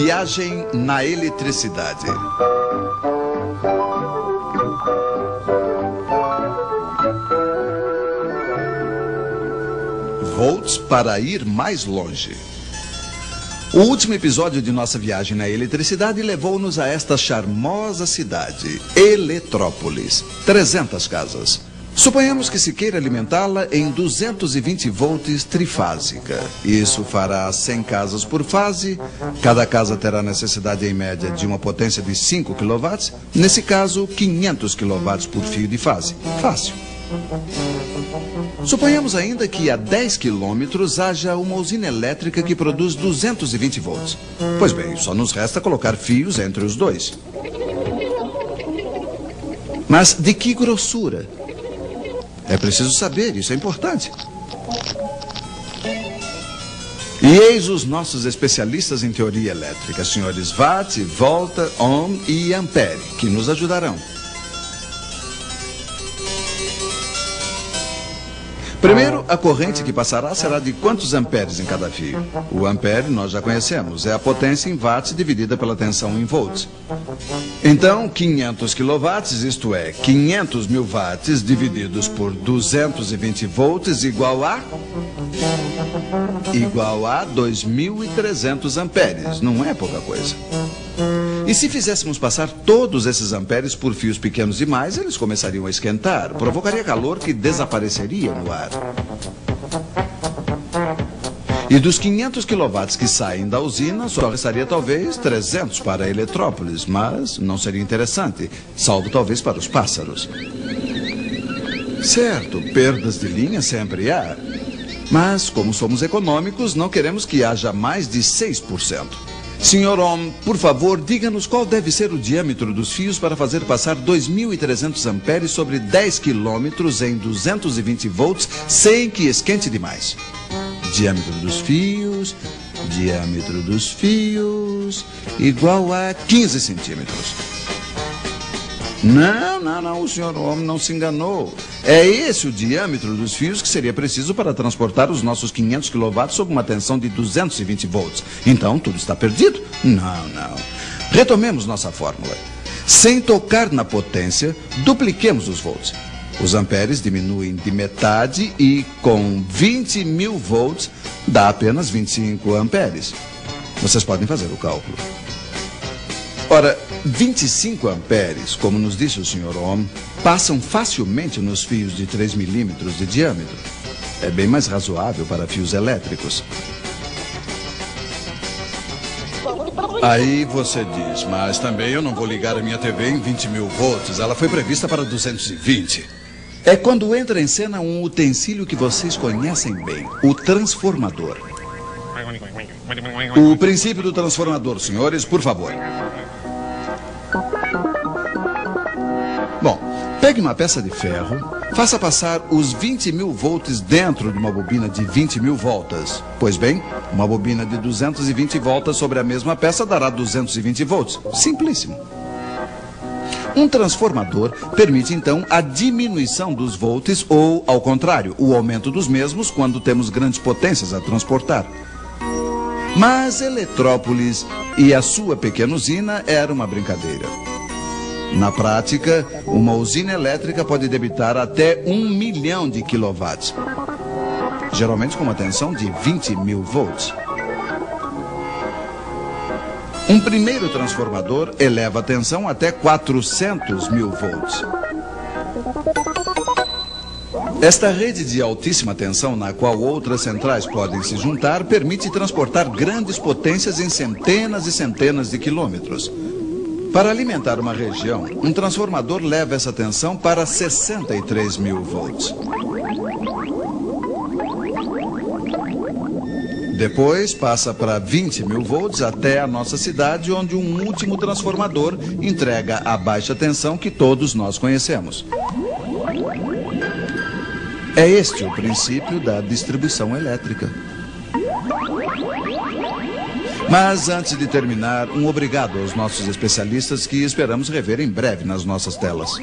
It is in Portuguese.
Viagem na eletricidade. Volts para ir mais longe. O último episódio de nossa viagem na eletricidade levou-nos a esta charmosa cidade, Eletrópolis. 300 casas. Suponhamos que se queira alimentá-la em 220 volts trifásica. Isso fará 100 casas por fase. Cada casa terá necessidade em média de uma potência de 5 kW. Nesse caso, 500 kW por fio de fase. Fácil. Suponhamos ainda que a 10 quilômetros haja uma usina elétrica que produz 220 volts. Pois bem, só nos resta colocar fios entre os dois. Mas de que grossura? É preciso saber, isso é importante. E eis os nossos especialistas em teoria elétrica, senhores Watt, Volta, Ohm e Ampere, que nos ajudarão. Primeiro, a corrente que passará será de quantos amperes em cada fio? O ampere nós já conhecemos, é a potência em watts dividida pela tensão em volts. Então, 500 kW, isto é, 500 mil watts divididos por 220 volts igual a 2.300 amperes, não é pouca coisa. E se fizéssemos passar todos esses amperes por fios pequenos demais, eles começariam a esquentar, provocaria calor que desapareceria no ar. E dos 500 kW que saem da usina, só restaria talvez 300 para Eletrópolis, mas não seria interessante, salvo talvez para os pássaros. Certo, perdas de linha sempre há, mas como somos econômicos, não queremos que haja mais de 6%. Senhor Ohm, por favor, diga-nos qual deve ser o diâmetro dos fios para fazer passar 2.300 amperes sobre 10 quilômetros em 220 volts sem que esquente demais. Diâmetro dos fios, igual a 15 centímetros. Não, o senhor Ohm não se enganou. É esse o diâmetro dos fios que seria preciso para transportar os nossos 500 kW sob uma tensão de 220 volts. Então, tudo está perdido? Não. Retomemos nossa fórmula. Sem tocar na potência, dupliquemos os volts. Os amperes diminuem de metade e, com 20 mil volts, dá apenas 25 amperes. Vocês podem fazer o cálculo. Ora, 25 amperes, como nos disse o Sr. Ohm, passam facilmente nos fios de 3 milímetros de diâmetro. É bem mais razoável para fios elétricos. Aí você diz, mas também eu não vou ligar a minha TV em 20 mil volts. Ela foi prevista para 220. É quando entra em cena um utensílio que vocês conhecem bem, o transformador. O princípio do transformador, senhores, por favor. Bom, pegue uma peça de ferro, faça passar os 20 mil volts dentro de uma bobina de 20 mil voltas. Pois bem, uma bobina de 220 voltas sobre a mesma peça dará 220 volts. Simplíssimo. Um transformador permite, então, a diminuição dos volts ou, ao contrário, o aumento dos mesmos quando temos grandes potências a transportar. Mas Eletrópolis e a sua pequena usina era uma brincadeira. Na prática, uma usina elétrica pode debitar até 1 milhão de quilowatts, geralmente com uma tensão de 20 mil volts. Um primeiro transformador eleva a tensão até 400 mil volts. Esta rede de altíssima tensão, na qual outras centrais podem se juntar, permite transportar grandes potências em centenas e centenas de quilômetros. Para alimentar uma região, um transformador leva essa tensão para 63 mil volts. Depois passa para 20 mil volts até a nossa cidade, onde um último transformador entrega a baixa tensão que todos nós conhecemos. É este o princípio da distribuição elétrica. Mas antes de terminar, um obrigado aos nossos especialistas que esperamos rever em breve nas nossas telas.